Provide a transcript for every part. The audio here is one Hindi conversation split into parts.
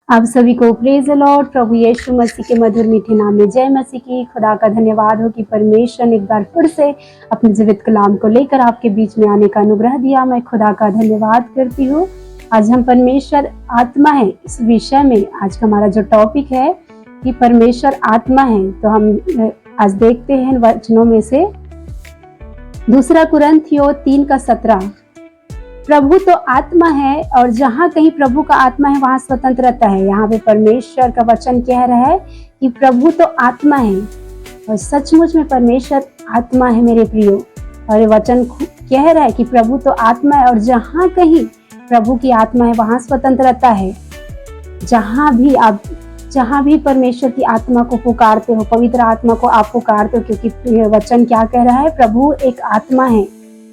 आप सभी को प्रेज द लॉर्ड। प्रभु यीशु मसीह के मधुर मीठे नाम में जय मसीह की। खुदा का धन्यवाद हो कि परमेश्वर ने एक बार फिर से अपने जीवित कलाम को लेकर आपके बीच में आने का अनुग्रह दिया। मैं खुदा का धन्यवाद करती हूँ। आज हम परमेश्वर आत्मा है इस विषय में आज का हमारा जो टॉपिक है कि परमेश्वर आत्मा है, तो हम आज देखते हैं वचनों में से 2 कुरिन्थियों 3:17। प्रभु तो आत्मा है और जहाँ कहीं प्रभु का आत्मा है वहाँ स्वतंत्रता है। यहाँ पे परमेश्वर का वचन कह रहा है कि प्रभु तो आत्मा है और सचमुच में परमेश्वर आत्मा है मेरे प्रियो। और ये वचन कह रहा है कि प्रभु तो आत्मा है और जहाँ कहीं प्रभु की आत्मा है वहाँ स्वतंत्रता है। जहाँ भी परमेश्वर की आत्मा को पुकारते हो, पवित्र आत्मा को आप पुकारते हो, क्योंकि वचन क्या कह रहा है, प्रभु एक आत्मा है,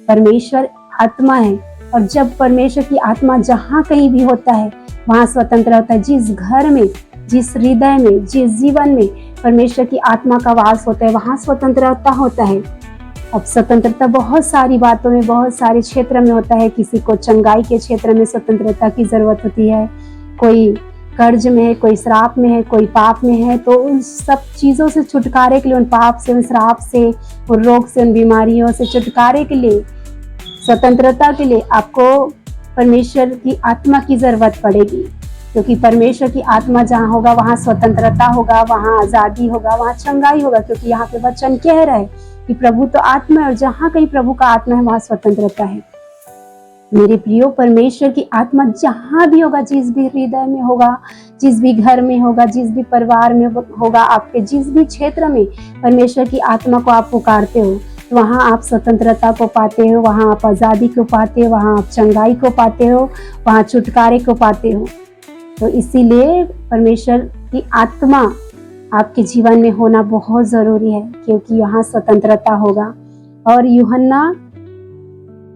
परमेश्वर आत्मा है। और जब परमेश्वर की आत्मा जहाँ कहीं भी होता है वहाँ स्वतंत्र होता है। जिस घर में, जिस हृदय में, जिस जीवन में परमेश्वर की आत्मा का वास होता है वहाँ स्वतंत्रता होता है। अब स्वतंत्रता बहुत सारी बातों में, बहुत सारे क्षेत्र में होता है। किसी को चंगाई के क्षेत्र में स्वतंत्रता की जरूरत होती है, कोई कर्ज में है, कोई श्राप में है, कोई पाप में है। तो उन सब चीज़ों से छुटकारे के लिए, उन पाप से, उन श्राप से, उन रोग से, उन बीमारियों से छुटकारे के लिए, स्वतंत्रता के लिए आपको परमेश्वर की आत्मा की जरूरत पड़ेगी। क्योंकि परमेश्वर की आत्मा जहाँ होगा वहाँ स्वतंत्रता होगा, वहाँ आज़ादी होगा, वहाँ चंगाई होगा। क्योंकि यहाँ पे वचन कह रहा है कि प्रभु तो आत्मा है और जहाँ कहीं प्रभु का आत्मा है वहाँ स्वतंत्रता है। मेरे प्रियो, परमेश्वर की आत्मा जहाँ भी होगा, जिस भी हृदय में होगा, जिस भी घर में होगा, जिस भी परिवार में होगा, आपके जिस भी क्षेत्र में परमेश्वर की आत्मा को आप पुकारते हो, वहाँ आप स्वतंत्रता को पाते हो, वहाँ आप आज़ादी को पाते हो, वहाँ आप चंगाई को पाते हो, वहाँ छुटकारे को पाते हो। तो इसीलिए परमेश्वर की आत्मा आपके जीवन में होना बहुत ज़रूरी है, क्योंकि यहाँ स्वतंत्रता होगा। और यूहन्ना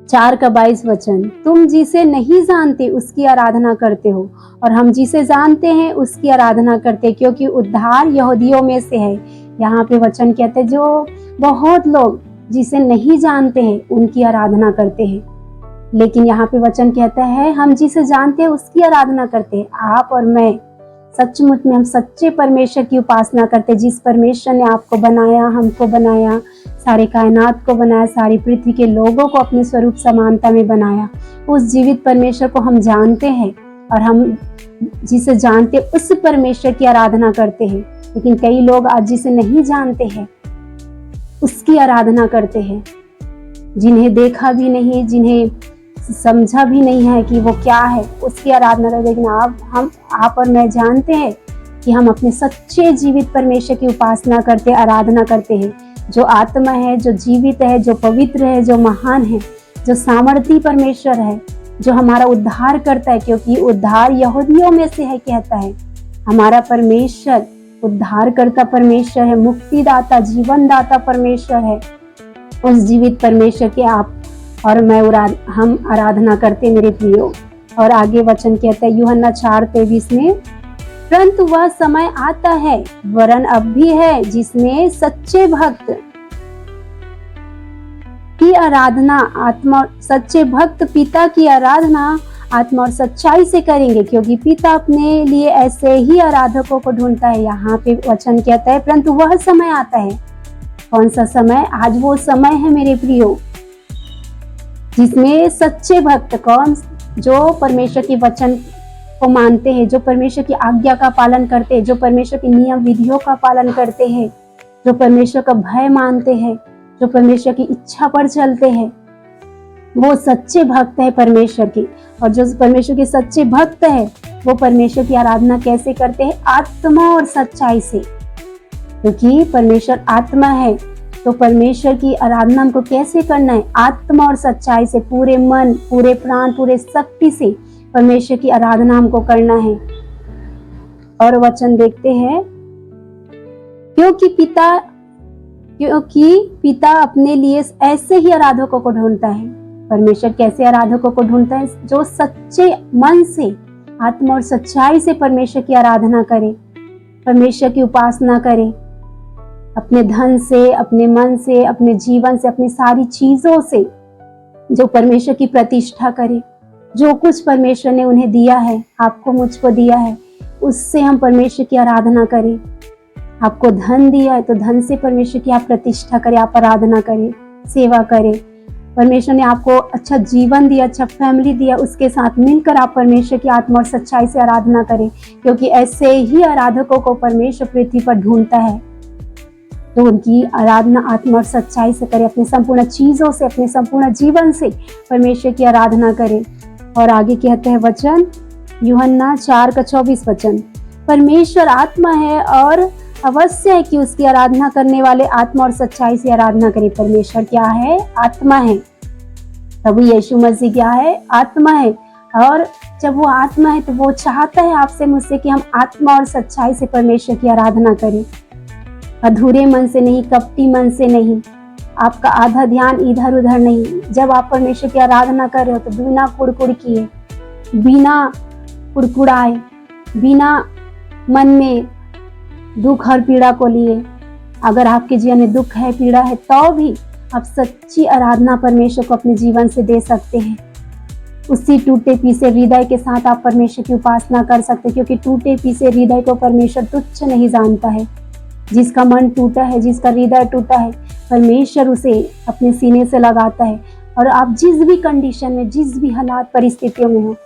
4:22 वचन, तुम जिसे नहीं जानते उसकी आराधना करते हो और हम जिसे जानते हैं उसकी आराधना करते, क्योंकि उद्धार यहूदियों में से है। यहाँ पे वचन कहते हैं जो बहुत लोग जिसे नहीं जानते हैं उनकी आराधना करते हैं, लेकिन यहाँ पे वचन कहता है हम जिसे जानते हैं उसकी आराधना करते हैं। आप और मैं सचमुच में हम सच्चे परमेश्वर की उपासना करते हैं। जिस परमेश्वर ने आपको बनाया, हमको बनाया, सारे कायनात को बनाया, सारी पृथ्वी के लोगों को अपने स्वरूप समानता में बनाया, उस जीवित परमेश्वर को हम जानते हैं और हम जिसे जानते उस परमेश्वर की आराधना करते हैं। लेकिन कई लोग आज जिसे नहीं जानते हैं उसकी आराधना करते हैं, जिन्हें देखा भी नहीं, जिन्हें समझा भी नहीं है कि वो क्या है, उसकी आराधना करते हैं। लेकिन आप और मैं जानते हैं कि हम अपने सच्चे जीवित परमेश्वर की उपासना करते, आराधना करते हैं, जो आत्मा है, जो जीवित है, जो पवित्र है, जो महान है, जो सामर्थी परमेश्वर है, जो हमारा उद्धार करता है। क्योंकि उद्धार यहूदियों में से है, कहता है हमारा परमेश्वर उद्धार करता परमेश्वर है, मुक्तिदाता, जीवनदाता परमेश्वर है। उस जीवित परमेश्वर के आप और मैं हम आराधना करते मेरे प्रियो। और आगे वचन कहता है यूहन्ना 4:23 में, परंतु वह समय आता है, वरन अब भी है, जिसमें सच्चे भक्त की आराधना आत्मा, सच्चे भक्त पिता की आराधना आत्मा और सच्चाई से करेंगे, क्योंकि पिता अपने लिए ऐसे ही आराधकों को ढूंढता है। यहाँ पे वचन कहता है परंतु वह समय आता है। कौन सा समय? आज वो समय है मेरे प्रियो, जिसमें सच्चे भक्त, कौन? जो परमेश्वर के वचन को मानते हैं, जो परमेश्वर की आज्ञा का पालन करते हैं, जो परमेश्वर के नियम विधियों का पालन करते हैं, जो परमेश्वर का भय मानते हैं, जो परमेश्वर की इच्छा पर चलते हैं, वो सच्चे भक्त है परमेश्वर की। और जो परमेश्वर के सच्चे भक्त है वो परमेश्वर की आराधना कैसे करते हैं? आत्मा और सच्चाई से। क्योंकि परमेश्वर आत्मा है, तो परमेश्वर की आराधना हमको कैसे करना है? आत्मा और सच्चाई से, पूरे मन, पूरे प्राण, पूरे शक्ति से परमेश्वर की आराधना हमको करना है। और वचन देखते हैं, क्योंकि पिता अपने लिए ऐसे ही आराधकों को ढूंढता है। परमेश्वर कैसे आराधकों को ढूंढता है? जो सच्चे मन से, आत्मा और सच्चाई से परमेश्वर की आराधना करे, परमेश्वर की उपासना करे, अपने धन से, अपने मन से, अपने जीवन से, अपनी सारी चीजों से जो परमेश्वर की प्रतिष्ठा करे। जो कुछ परमेश्वर ने उन्हें दिया है, आपको, मुझको दिया है, उससे हम परमेश्वर की आराधना करें। आपको धन दिया है तो धन से परमेश्वर की आप प्रतिष्ठा करें, आप आराधना करें, सेवा करें। परमेश्वर ने आपको अच्छा जीवन दिया, अच्छा फैमिली दिया, उसके साथ मिलकर आप परमेश्वर की आत्मा और सच्चाई से आराधना करें, क्योंकि ऐसे ही आराधकों को परमेश्वर पृथ्वी पर ढूंढता है। तो उनकी आराधना आत्मा और सच्चाई से करें, अपने संपूर्ण चीजों से, अपने संपूर्ण जीवन से परमेश्वर की आराधना करें। और आगे कहते हैं वचन, यूहन्ना 4:24 वचन, परमेश्वर आत्मा है और अवश्य है कि उसकी आराधना करने वाले आत्मा और सच्चाई से आराधना करें। परमेश्वर क्या है? आत्मा है। प्रभु यीशु मसीह क्या है? आत्मा है। और जब वो आत्मा है तो वो चाहता है आपसे मुझसे कि हम आत्मा और सच्चाई से परमेश्वर की आराधना करें, अधूरे मन से नहीं, कपटी मन से नहीं, आपका आधा ध्यान इधर उधर नहीं। जब आप परमेश्वर की आराधना कर रहे हो तो बिना कुड़कुड़ किए, बिना कुड़कुड़ाए, बिना मन में दुख और पीड़ा को लिए, अगर आपके जीवन में दुख है, पीड़ा है, तो भी आप सच्ची आराधना परमेश्वर को अपने जीवन से दे सकते हैं। उसी टूटे पीसे हृदय के साथ आप परमेश्वर की उपासना कर सकते हैं, क्योंकि टूटे पीसे हृदय को परमेश्वर तुच्छ नहीं जानता है। जिसका मन टूटा है, जिसका हृदय टूटा है, परमेश्वर उसे अपने सीने से लगाता है। और आप जिस भी कंडीशन में, जिस भी हालात परिस्थितियों में हो,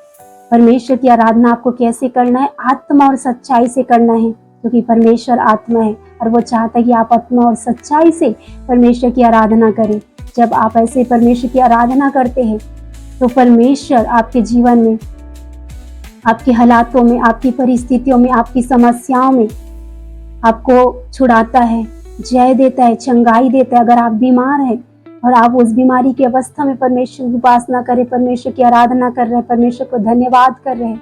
परमेश्वर की आराधना आपको कैसे करना है? आत्मा और सच्चाई से करना है, क्योंकि परमेश्वर आत्मा है और वो चाहता है कि आप आत्मा और सच्चाई से परमेश्वर की आराधना करें। जब आप ऐसे परमेश्वर की आराधना करते हैं तो परमेश्वर आपके जीवन में, आपके हालातों में, आपकी परिस्थितियों में, आपकी समस्याओं में आपको छुड़ाता है, जय देता है, चंगाई देता है। अगर आप बीमार हैं और आप उस बीमारी की अवस्था में परमेश्वर की उपासना करें, परमेश्वर की आराधना कर रहे हैं, परमेश्वर को धन्यवाद कर रहे हैं,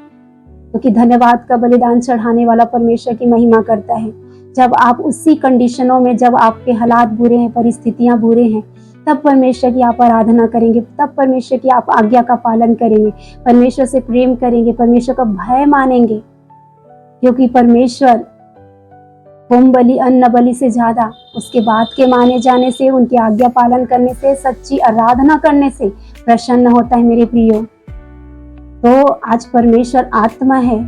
क्योंकि धन्यवाद का बलिदान चढ़ाने वाला परमेश्वर की महिमा करता है। जब आप उसी कंडीशनों में, जब आपके हालात बुरे हैं, परिस्थितियां बुरे हैं, तब परमेश्वर की आप आराधना करेंगे, तब परमेश्वर की आप आज्ञा का पालन करेंगे, परमेश्वर से प्रेम करेंगे, परमेश्वर का भय मानेंगे, क्योंकि परमेश्वर होम बलि, अन्न बलि से ज्यादा उसके बाद के माने जाने से, उनकी आज्ञा पालन करने से, सच्ची आराधना करने से प्रसन्न होता है। मेरे प्रियो, तो आज परमेश्वर आत्मा है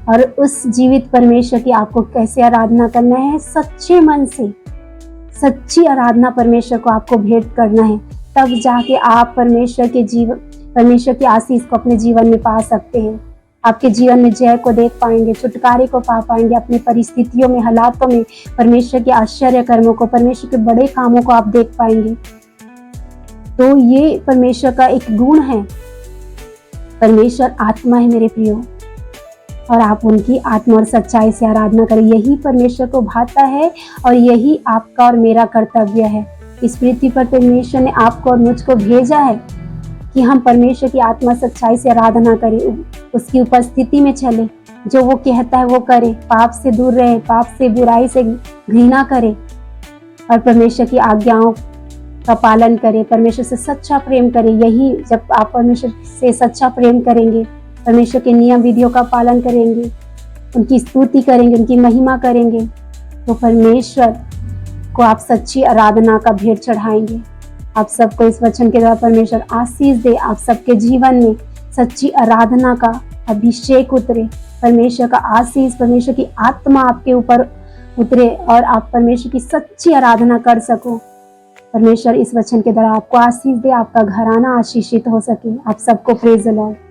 और उस जीवित परमेश्वर की आपको कैसे आराधना करना है? सच्चे मन से, सच्ची आराधना परमेश्वर को आपको भेंट करना है। तब जाके आप परमेश्वर की आशीष को अपने जीवन में पा सकते हैं। आपके जीवन में जय को देख पाएंगे, छुटकारे को पा पाएंगे, अपनी परिस्थितियों में, हालातों में परमेश्वर के आश्चर्य कर्मों को, परमेश्वर के बड़े कामों को आप देख पाएंगे। तो ये परमेश्वर का एक गुण है। परमेश्वर आत्मा है मेरे प्रियो, और आप उनकी आत्मा और सच्चाई से आराधना करें। यही परमेश्वर को भाता है और यही आपका और मेरा कर्तव्य है। इस पृथ्वी पर परमेश्वर ने आपको और मुझको भेजा है कि हम परमेश्वर की आत्मा सच्चाई से आराधना करें, उसकी उपस्थिति में चले, जो वो कहता है वो करें, पाप से दूर रहे, पाप से, बुराई से घृणा करें और परमेश्वर की आज्ञाओं का पालन करें, परमेश्वर से सच्चा प्रेम करें। यही जब आप परमेश्वर से सच्चा प्रेम करेंगे, परमेश्वर के नियम विधियों का पालन करेंगे, उनकी स्तुति करेंगे, उनकी महिमा करेंगे, तो परमेश्वर को आप सच्ची आराधना का भेंट चढ़ाएंगे। आप सबको इस वचन के द्वारा परमेश्वर आशीष दे, आप सबके जीवन में सच्ची आराधना का अभिषेक उतरे, परमेश्वर का आशीष, परमेश्वर की आत्मा आपके ऊपर उतरे और आप परमेश्वर की सच्ची आराधना कर सको। परमेश्वर इस वचन के द्वारा आपको आशीष दे, आपका घराना आशीषित हो सके। आप सबको प्रेज द लॉर्ड।